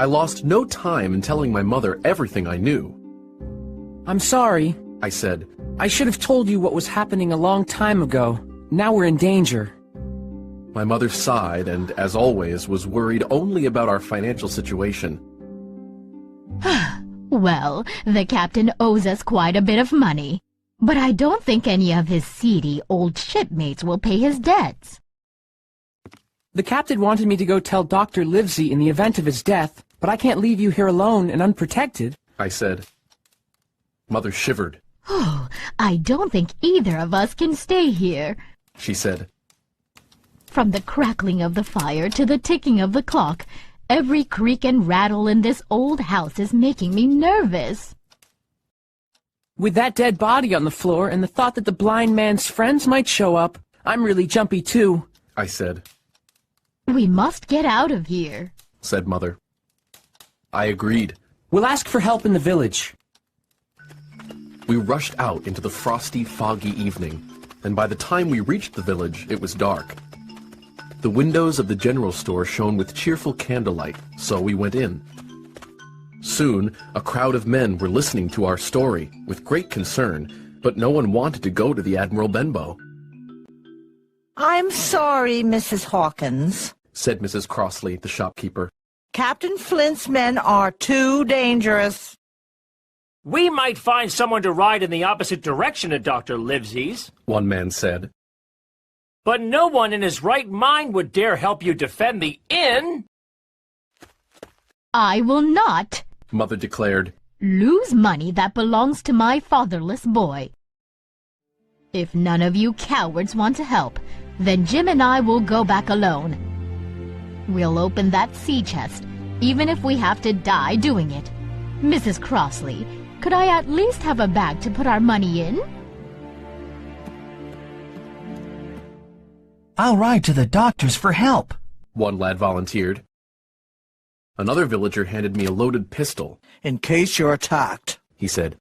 I lost no time in telling my mother everything I knew. I'm sorry, I said. I should have told you what was happening a long time ago. Now we're in danger. My mother sighed and, as always, was worried only about our financial situation. Well, the captain owes us quite a bit of money, but I don't think any of his seedy old shipmates will pay his debts. The captain wanted me to go tell Dr. Livesey in the event of his death, but I can't leave you here alone and unprotected, I said. Mother shivered. Oh, I don't think either of us can stay here, she said. From the crackling of the fire to the ticking of the clock, every creak and rattle in this old house is making me nervous. With that dead body on the floor and the thought that the blind man's friends might show up, I'm really jumpy too, I said. We must get out of here, said Mother. I agreed. We'll ask for help in the village. We rushed out into the frosty, foggy evening, and by the time we reached the village, it was dark. The windows of the general store shone with cheerful candlelight, so we went in. Soon, a crowd of men were listening to our story with great concern, but no one wanted to go to the Admiral Benbow. I'm sorry, Mrs. Hawkins, said Mrs. Crossley, the shopkeeper. Captain Flint's men are too dangerous. We might find someone to ride in the opposite direction of Dr. Livesey's, one man said. But no one in his right mind would dare help you defend the inn. I will not, Mother declared, lose money that belongs to my fatherless boy. If none of you cowards want to help, then Jim and I will go back alone. We'll open that sea chest, even if we have to die doing it. Mrs. Crossley, could I at least have a bag to put our money in? I'll ride to the doctor's for help, one lad volunteered. Another villager handed me a loaded pistol. In case you're attacked, he said.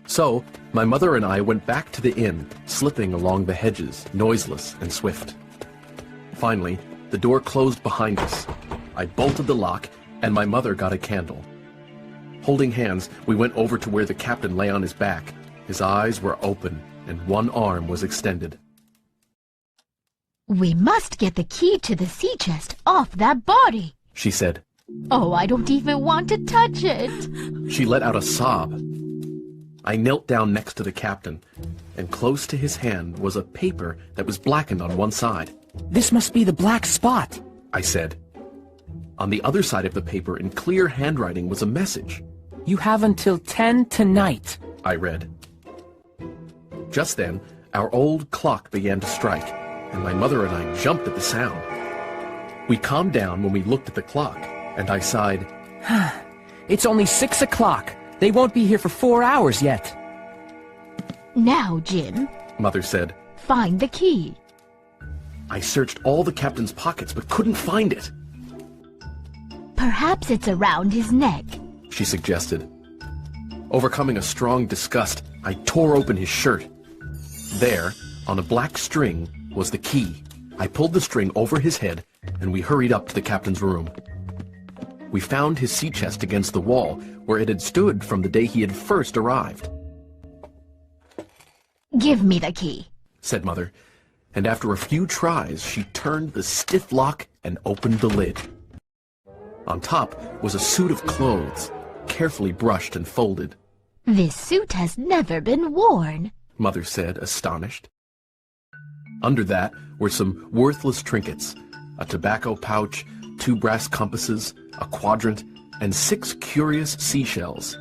So, my mother and I went back to the inn, slipping along the hedges, noiseless and swift. Finally, the door closed behind us. I bolted the lock, and my mother got a candle. Holding hands, we went over to where the captain lay on his back. His eyes were open, and one arm was extended. We must get the key to the sea chest off that body, she said. Oh, I don't even want to touch it. She let out a sob. I knelt down next to the captain, and close to his hand was a paper that was blackened on one side. This must be the black spot, I said. On the other side of the paper, in clear handwriting, was a message. You have until 10 tonight, I read. Just then, our old clock began to strike, and my mother and I jumped at the sound. We calmed down when we looked at the clock, and I sighed. It's only 6 o'clock. They won't be here for 4 hours yet. Now, Jim, Mother said. Find the key. I searched all the captain's pockets, but couldn't find it. Perhaps it's around his neck, she suggested. Overcoming a strong disgust, I tore open his shirt. There, on a black string, was the key. I pulled the string over his head, and we hurried up to the captain's room. We found his sea chest against the wall, where it had stood from the day he had first arrived. Give me the key, said Mother, and after a few tries, she turned the stiff lock and opened the lid. On top was a suit of clothes, carefully brushed and folded. This suit has never been worn, Mother said, astonished. Under that were some worthless trinkets, a tobacco pouch, 2 brass compasses, a quadrant, and 6 curious seashells.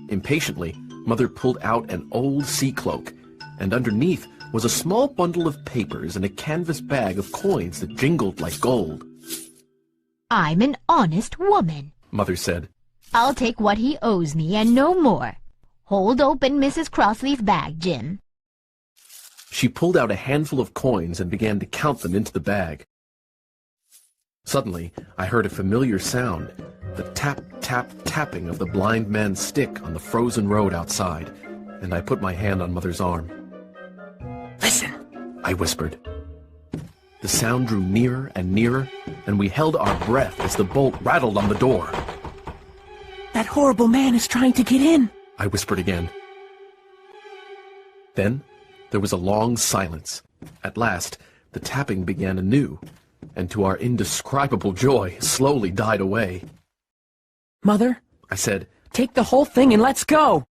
Impatiently, Mother pulled out an old sea cloak, and underneath was a small bundle of papers and a canvas bag of coins that jingled like gold. I'm an honest woman, Mother said. I'll take what he owes me and no more. Hold open Mrs. Crossley's bag, Jim. She pulled out a handful of coins and began to count them into the bag. Suddenly, I heard a familiar sound, the tap-tap-tapping of the blind man's stick on the frozen road outside, and I put my hand on Mother's arm. Listen, I whispered. The sound drew nearer and nearer, and we held our breath as the bolt rattled on the door. That horrible man is trying to get in. I whispered again. Then there was a long silence. At last, the tapping began anew, and to our indescribable joy, slowly died away. Mother, I said, take the whole thing and let's go.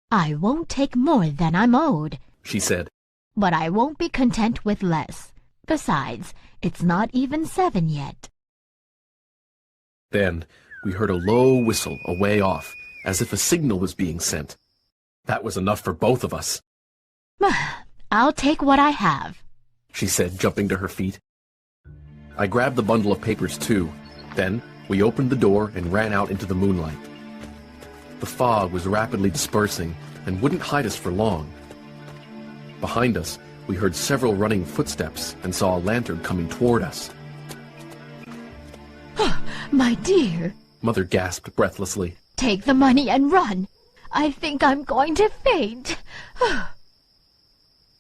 I won't take more than I'm owed, she said. but I won't be content with less. Besides, it's not even 7 yet. Then we heard a low whistle away off, as if a signal was being sent. That was enough for both of us, I'll take what I have. she said, jumping to her feet. I grabbed the bundle of papers too. Then we opened the door and ran out into the moonlight. The fog was rapidly dispersing and wouldn't hide us for long. Behind us, we heard several running footsteps and saw a lantern coming toward us. My dear, Mother gasped breathlessly. take the money and run. I think I'm going to faint.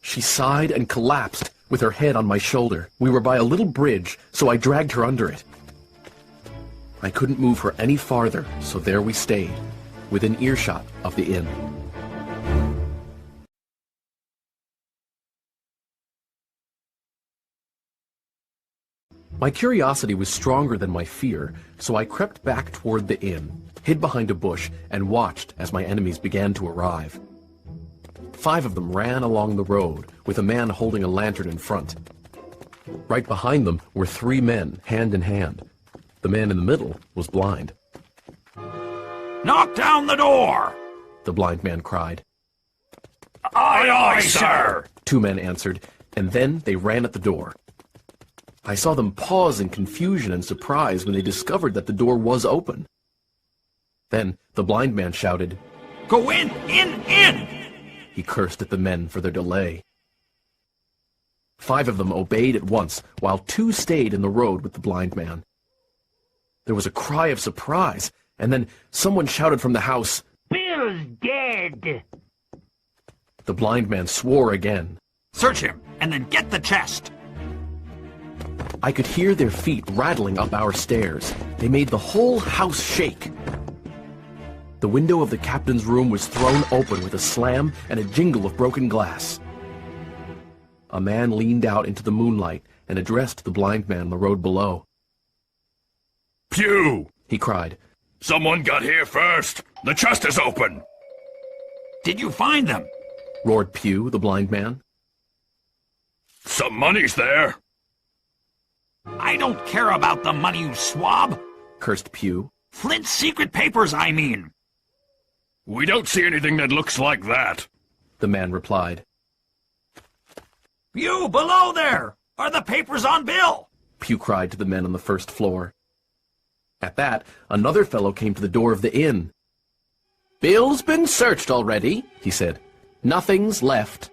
She sighed and collapsed with her head on my shoulder. We were by a little bridge, so I dragged her under it. I couldn't move her any farther, so there we stayed, within earshot of the inn. My curiosity was stronger than my fear, so I crept back toward the inn, hid behind a bush, and watched as my enemies began to arrive. 5 of them ran along the road, with a man holding a lantern in front. Right behind them were 3 men, hand in hand. The man in the middle was blind. Knock down the door! The blind man cried. Aye, aye, sir! 2 men answered, and then they ran at the door. I saw them pause in confusion and surprise when they discovered that the door was open. Then the blind man shouted, Go in! In! He cursed at the men for their delay. 5 of them obeyed at once, while 2 stayed in the road with the blind man. There was a cry of surprise, and then someone shouted from the house, Bill's dead! The blind man swore again. Search him, and then get the chest! I could hear their feet rattling up our stairs. They made the whole house shake. The window of the captain's room was thrown open with a slam and a jingle of broken glass. A man leaned out into the moonlight and addressed the blind man on the road below. Pew! He cried. Someone got here first! The chest is open! Did you find them? Roared Pew, the blind man. Some money's there! I don't care about the money, you swab! Cursed Pew. Flint's secret papers, I mean! We don't see anything that looks like that. The man replied. You, below there! Are the papers on Bill? Pew cried to the men on the first floor. At that, another fellow came to the door of the inn. Bill's been searched already, he said. Nothing's left.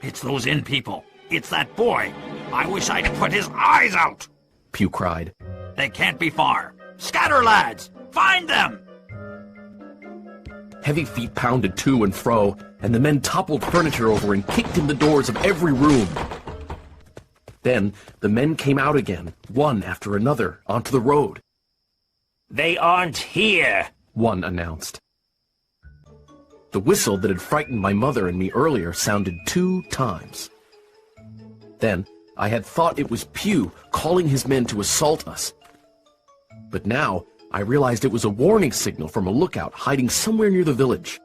It's those inn people. It's that boy. I wish I'd put his eyes out. Pew cried. They can't be far. Scatter, lads! Find them! Heavy feet pounded to and fro, and the men toppled furniture over and kicked in the doors of every room. Then the men came out again, one after another, onto the road. They aren't here, one announced. The whistle that had frightened my mother and me earlier sounded 2 times. Then I had thought it was Pew calling his men to assault us. But now I realized it was a warning signal from a lookout hiding somewhere near the village.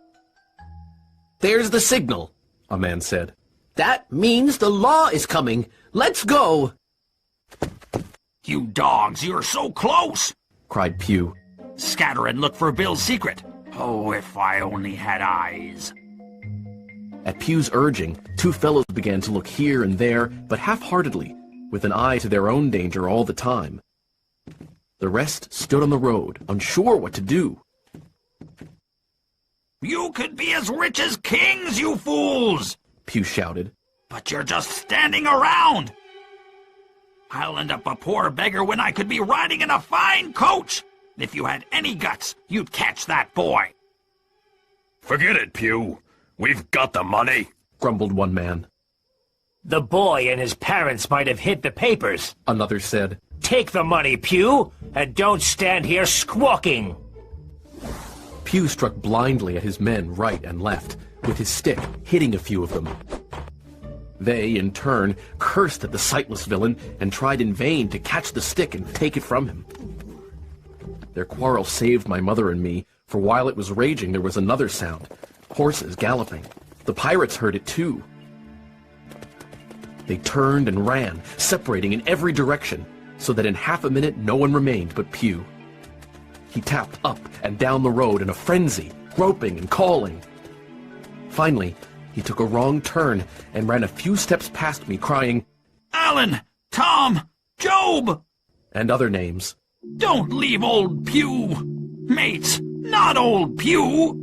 "There's the signal," a man said. "That means the law is coming. Let's go!" You dogs, you're so close! Cried Pew. Scatter and look for Bill's secret. Oh, if I only had eyes. At Pew's urging, 2 fellows began to look here and there, but half-heartedly, with an eye to their own danger all the time. The rest stood on the road, unsure what to do. You could be as rich as kings, you fools! Pew shouted. But you're just standing around! I'll end up a poor beggar when I could be riding in a fine coach! If you had any guts, you'd catch that boy! Forget it, Pew. We've got the money, grumbled one man. The boy and his parents might have hid the papers. Another said. Take the money, Pew, and don't stand here squawking. Pew struck blindly at his men right and left, with his stick hitting a few of them. They, in turn, cursed at the sightless villain and tried in vain to catch the stick and take it from him. Their quarrel saved my mother and me, for while it was raging there was another sound. Horses galloping. The pirates heard it too. They turned and ran, separating in every direction, so that in half a minute no one remained but Pew. He tapped up and down the road in a frenzy, groping and calling. Finally, he took a wrong turn and ran a few steps past me, crying, Alan! Tom! Job! and other names. Don't leave old Pew! Mates, not old Pew!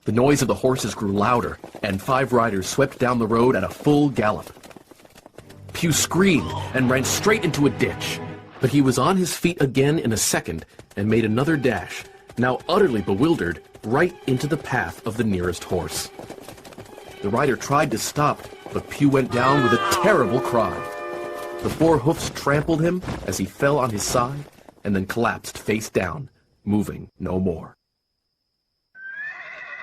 The noise of the horses grew louder, and 5 riders swept down the road at a full gallop. Pew screamed and ran straight into a ditch, but he was on his feet again in a second and made another dash, now utterly bewildered, right into the path of the nearest horse. The rider tried to stop, but Pew went down with a terrible cry. The 4 hoofs trampled him as he fell on his side and then collapsed face down, moving no more.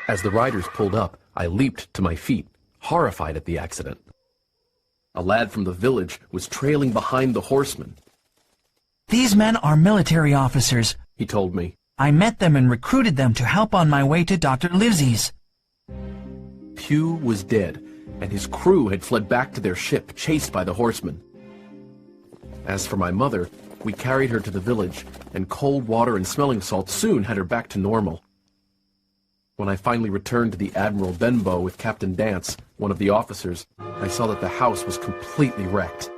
As the riders pulled up, I leaped to my feet, horrified at the accident. A lad from the village was trailing behind the horsemen. These men are military officers, He told me. I met them and recruited them to help on my way to Dr. Livesey's. Pew was dead, and his crew had fled back to their ship, chased by the horsemen. As for my mother, we carried her to the village, and cold water and smelling salts soon had her back to normal. When I finally returned to the Admiral Benbow with Captain Dance, one of the officers, I saw that the house was completely wrecked.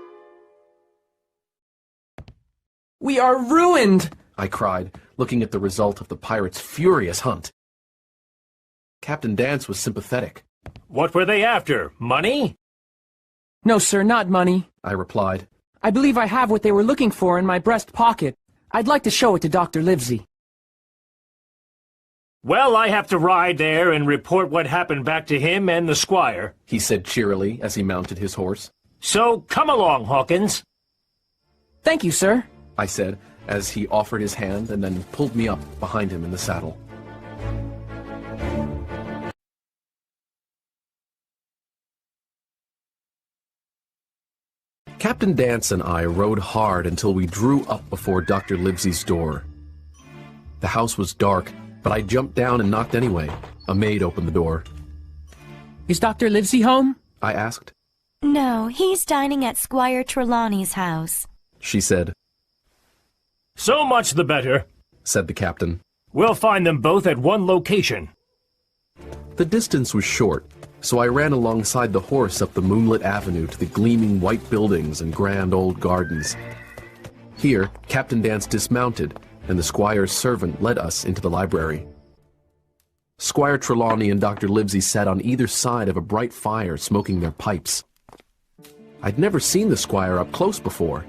We are ruined! I cried, looking at the result of the pirates' furious hunt. Captain Dance was sympathetic. What were they after? Money? No, sir, not money. I replied. I believe I have what they were looking for in my breast pocket. I'd like to show it to Dr. Livesey. Well, I have to ride there and report what happened back to him and the squire. He said cheerily as he mounted his horse. So come along, Hawkins. Thank you, sir. I said, as he offered his hand and then pulled me up behind him in the saddle. Captain Dance and I rode hard until we drew up before Dr. Livesey's door. The house was dark, but I jumped down and knocked anyway. A maid opened the door. Is Dr. Livesey home? I asked. No, he's dining at Squire Trelawney's house. She said. So much the better, said the captain. We'll find them both at one location. The distance was short, so I ran alongside the horse up the moonlit avenue to the gleaming white buildings and grand old gardens. Here, Captain Dance dismounted, and the squire's servant led us into the library. Squire Trelawney and Dr. Livesey sat on either side of a bright fire smoking their pipes. I'd never seen the squire up close before.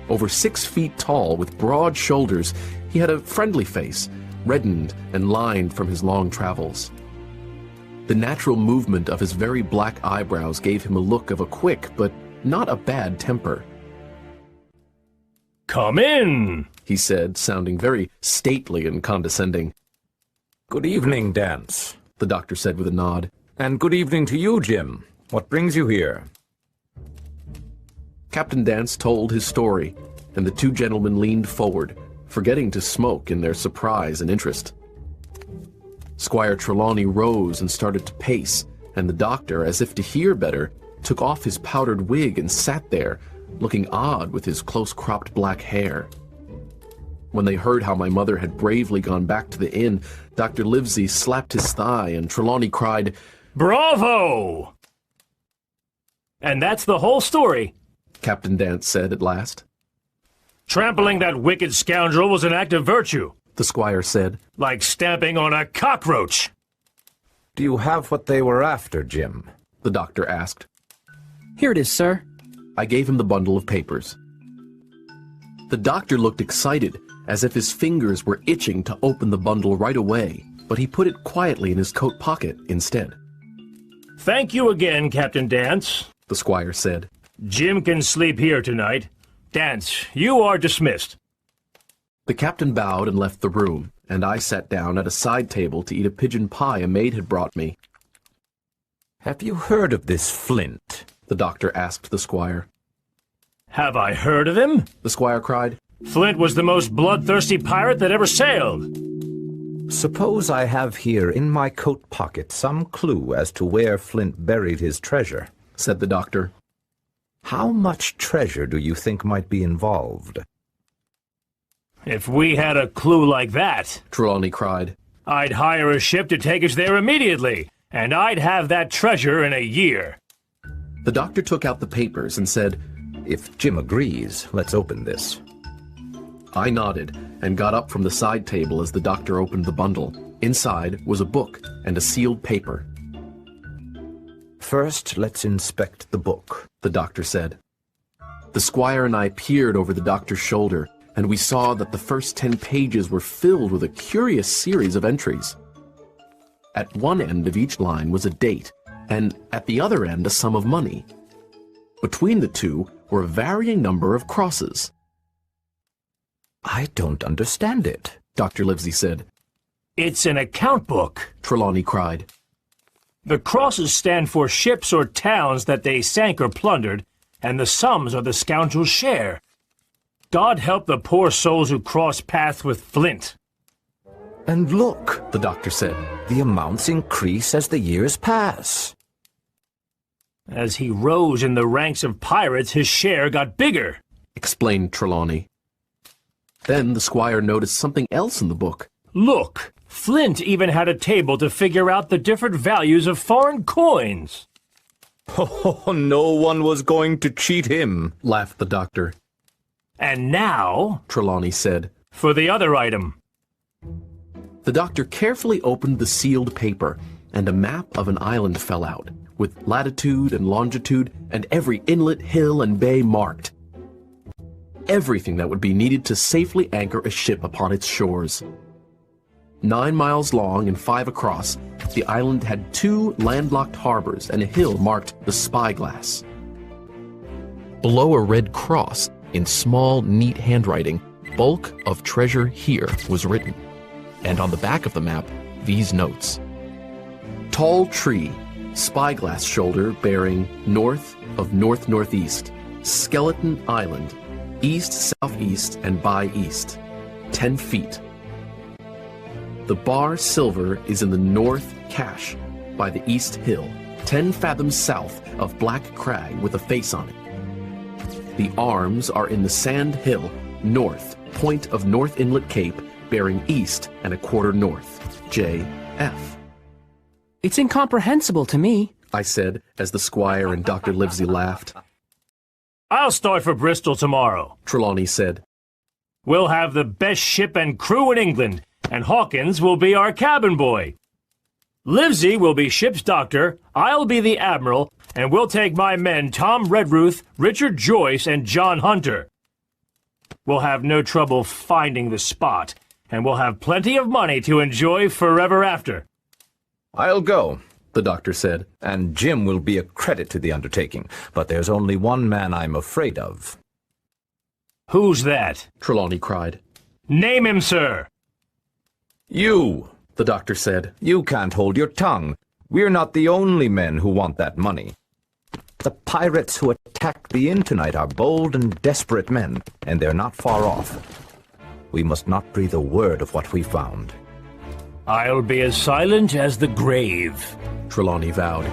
Over 6 feet tall, with broad shoulders, he had a friendly face, reddened and lined from his long travels. The natural movement of his very black eyebrows gave him a look of a quick but not a bad temper. Come in, he said, sounding very stately and condescending. Good evening, Dance, the doctor said with a nod. And good evening to you, Jim. What brings you here? Captain Dance told his story, and the 2 gentlemen leaned forward, forgetting to smoke in their surprise and interest. Squire Trelawney rose and started to pace, and the doctor, as if to hear better, took off his powdered wig and sat there, looking odd with his close-cropped black hair. When they heard how my mother had bravely gone back to the inn, Dr. Livesey slapped his thigh, and Trelawney cried, Bravo! And that's the whole story, Captain Dance said at last. Trampling that wicked scoundrel was an act of virtue, the squire said. Like stamping on a cockroach. Do you have what they were after, Jim? The doctor asked. Here it is, sir. I gave him the bundle of papers. The doctor looked excited, as if his fingers were itching to open the bundle right away, but he put it quietly in his coat pocket instead. Thank you again, Captain Dance, the squire said. Jim can sleep here tonight. Dance, you are dismissed. The captain bowed and left the room, and I sat down at a side table to eat a pigeon pie a maid had brought me. Have you heard of this Flint? The doctor asked the squire. Have I heard of him? The squire cried. Flint was the most bloodthirsty pirate that ever sailed. Suppose I have here in my coat pocket some clue as to where Flint buried his treasure, said the doctor. How much treasure do you think might be involved? If we had a clue like that, Trelawney cried, I'd hire a ship to take us there immediately, and I'd have that treasure in a year. The doctor took out the papers and said, If Jim agrees, let's open this. I nodded and got up from the side table as the doctor opened the bundle. Inside was a book and a sealed paper. First, let's inspect the book, the doctor said. The squire and I peered over the doctor's shoulder, and we saw that the first 10 pages were filled with a curious series of entries. At one end of each line was a date, and at the other end a sum of money. Between the two were a varying number of crosses. I don't understand it, Dr. Livesey said. It's an account book, Trelawney cried. The crosses stand for ships or towns that they sank or plundered, and the sums are the scoundrel's share. God help the poor souls who cross paths with Flint. And look, the doctor said, the amounts increase as the years pass. As he rose in the ranks of pirates, his share got bigger, explained Trelawney. Then the squire noticed something else in the book. Look, Flint even had a table to figure out the different values of foreign coins. Oh, no one was going to cheat him, laughed the doctor. And now, Trelawney said, for the other item. The doctor carefully opened the sealed paper, and a map of an island fell out, with latitude and longitude and every inlet, hill, and bay marked. Everything that would be needed to safely anchor a ship upon its shores. 9 miles long and 5 across, the island had 2 landlocked harbors and a hill marked the Spyglass. Below a red cross, in small, neat handwriting, "Bulk of treasure here" was written. And on the back of the map, these notes. Tall tree, spyglass shoulder bearing north of north-northeast, Skeleton Island, east-southeast and by east, 10 feet. The bar silver is in the north cache by the east hill, 10 fathoms south of Black Crag with a face on it. The arms are in the Sand Hill, north, point of North Inlet Cape, bearing east and a quarter north, J.F. It's incomprehensible to me, I said, as the squire and Dr. Livesey laughed. I'll start for Bristol tomorrow, Trelawney said. We'll have the best ship and crew in England, and Hawkins will be our cabin boy. Livesey will be ship's doctor, I'll be the admiral, and we'll take my men Tom Redruth, Richard Joyce, and John Hunter. We'll have no trouble finding the spot, and we'll have plenty of money to enjoy forever after. I'll go, the doctor said, and Jim will be a credit to the undertaking, but there's only one man I'm afraid of. Who's that? Trelawney cried. Name him, sir. You, the doctor said. You can't hold your tongue. We're not the only men who want that money. The pirates who attacked the inn tonight are bold and desperate men, and they're not far off. We must not breathe a word of what we found. I'll be as silent as the grave, Trelawney vowed.